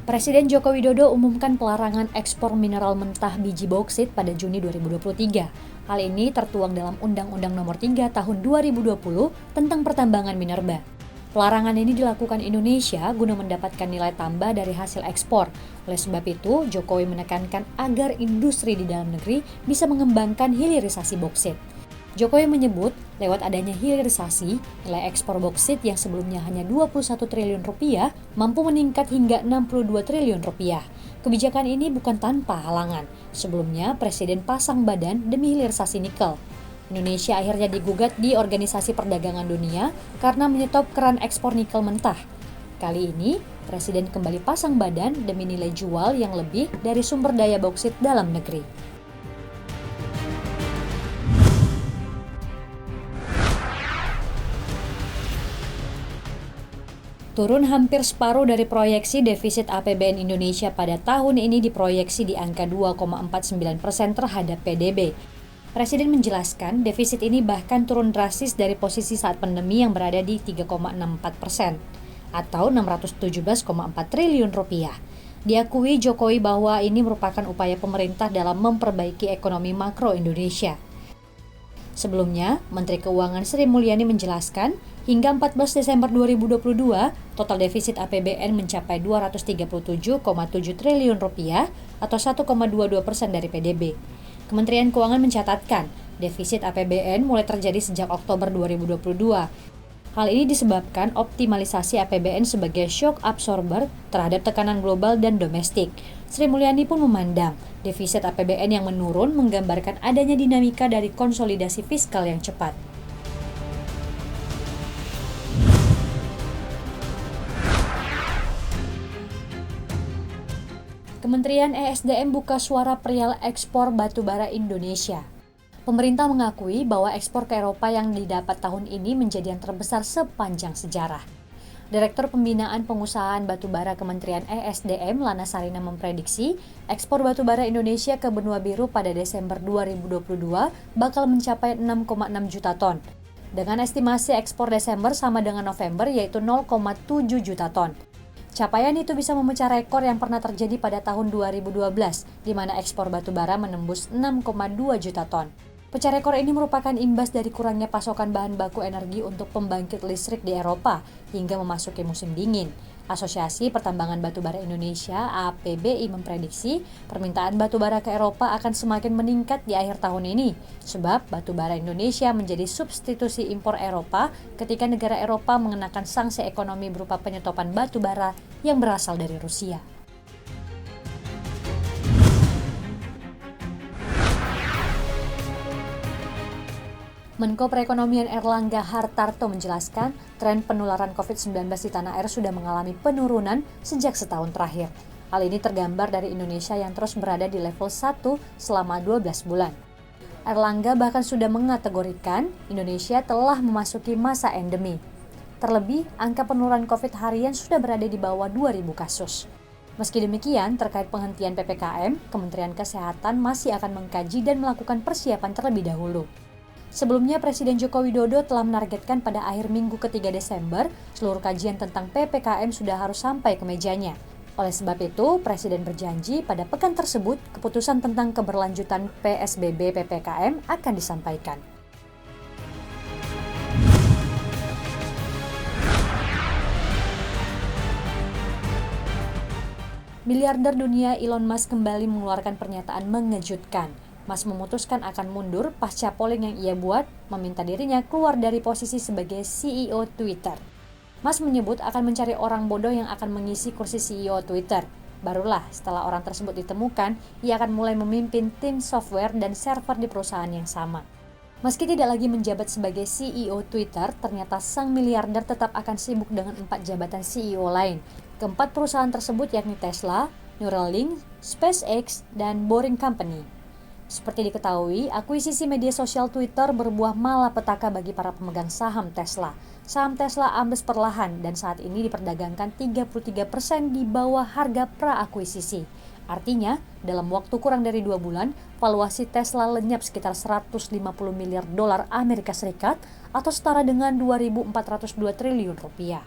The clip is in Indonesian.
Presiden Joko Widodo umumkan pelarangan ekspor mineral mentah biji bauksit pada Juni 2023. Hal ini tertuang dalam Undang-Undang Nomor 3 Tahun 2020 tentang pertambangan minerba. Pelarangan ini dilakukan Indonesia guna mendapatkan nilai tambah dari hasil ekspor. Oleh sebab itu, Jokowi menekankan agar industri di dalam negeri bisa mengembangkan hilirisasi bauksit. Jokowi menyebut, lewat adanya hilirisasi, nilai ekspor bauksit yang sebelumnya hanya 21 triliun rupiah mampu meningkat hingga 62 triliun rupiah. Kebijakan ini bukan tanpa halangan. Sebelumnya, Presiden pasang badan demi hilirisasi nikel. Indonesia akhirnya digugat di Organisasi Perdagangan Dunia karena menyetop keran ekspor nikel mentah. Kali ini, Presiden kembali pasang badan demi nilai jual yang lebih dari sumber daya bauksit dalam negeri. Turun hampir separuh dari proyeksi defisit APBN Indonesia pada tahun ini diproyeksi di angka 2,49% terhadap PDB. Presiden menjelaskan defisit ini bahkan turun drastis dari posisi saat pandemi yang berada di 3,64% atau 617,4 triliun rupiah. Diakui Jokowi bahwa ini merupakan upaya pemerintah dalam memperbaiki ekonomi makro Indonesia. Sebelumnya, Menteri Keuangan Sri Mulyani menjelaskan, hingga 14 Desember 2022, total defisit APBN mencapai 237,7 triliun rupiah atau 1,22% dari PDB. Kementerian Keuangan mencatatkan, defisit APBN mulai terjadi sejak Oktober 2022. Hal ini disebabkan optimalisasi APBN sebagai shock absorber terhadap tekanan global dan domestik. Sri Mulyani pun memandang, defisit APBN yang menurun menggambarkan adanya dinamika dari konsolidasi fiskal yang cepat. Kementerian ESDM buka suara perihal ekspor batubara Indonesia. Pemerintah mengakui bahwa ekspor ke Eropa yang didapat tahun ini menjadi yang terbesar sepanjang sejarah. Direktur Pembinaan Pengusahaan Batubara Kementerian ESDM, Lana Sarina memprediksi, ekspor batubara Indonesia ke Benua Biru pada Desember 2022 bakal mencapai 6,6 juta ton. Dengan estimasi ekspor Desember sama dengan November yaitu 0,7 juta ton. Capaian itu bisa memecah rekor yang pernah terjadi pada tahun 2012, di mana ekspor batubara menembus 6,2 juta ton. Pecah rekor ini merupakan imbas dari kurangnya pasokan bahan baku energi untuk pembangkit listrik di Eropa hingga memasuki musim dingin. Asosiasi Pertambangan Batubara Indonesia (APBI) memprediksi permintaan batubara ke Eropa akan semakin meningkat di akhir tahun ini, sebab batubara Indonesia menjadi substitusi impor Eropa ketika negara Eropa mengenakan sanksi ekonomi berupa penyetopan batubara yang berasal dari Rusia. Menko Perekonomian Erlangga Hartarto menjelaskan, tren penularan COVID-19 di tanah air sudah mengalami penurunan sejak setahun terakhir. Hal ini tergambar dari Indonesia yang terus berada di level 1 selama 12 bulan. Erlangga bahkan sudah mengategorikan Indonesia telah memasuki masa endemi. Terlebih, angka penurunan COVID harian sudah berada di bawah 2.000 kasus. Meski demikian, terkait penghentian PPKM, Kementerian Kesehatan masih akan mengkaji dan melakukan persiapan terlebih dahulu. Sebelumnya, Presiden Joko Widodo telah menargetkan pada akhir minggu ketiga Desember, seluruh kajian tentang PPKM sudah harus sampai ke mejanya. Oleh sebab itu, Presiden berjanji pada pekan tersebut, keputusan tentang keberlanjutan PSBB PPKM akan disampaikan. Miliarder dunia Elon Musk kembali mengeluarkan pernyataan mengejutkan. Musk memutuskan akan mundur pasca polling yang ia buat meminta dirinya keluar dari posisi sebagai CEO Twitter. Musk menyebut akan mencari orang bodoh yang akan mengisi kursi CEO Twitter. Barulah setelah orang tersebut ditemukan, ia akan mulai memimpin tim software dan server di perusahaan yang sama. Meski tidak lagi menjabat sebagai CEO Twitter, ternyata sang miliarder tetap akan sibuk dengan 4 jabatan CEO lain. Keempat perusahaan tersebut yakni Tesla, Neuralink, SpaceX, dan Boring Company. Seperti diketahui, akuisisi media sosial Twitter berbuah malapetaka bagi para pemegang saham Tesla. Saham Tesla ambles perlahan dan saat ini diperdagangkan 33% di bawah harga pra-akuisisi. Artinya, dalam waktu kurang dari 2 bulan, valuasi Tesla lenyap sekitar 150 miliar dolar Amerika Serikat atau setara dengan 2.402 triliun rupiah.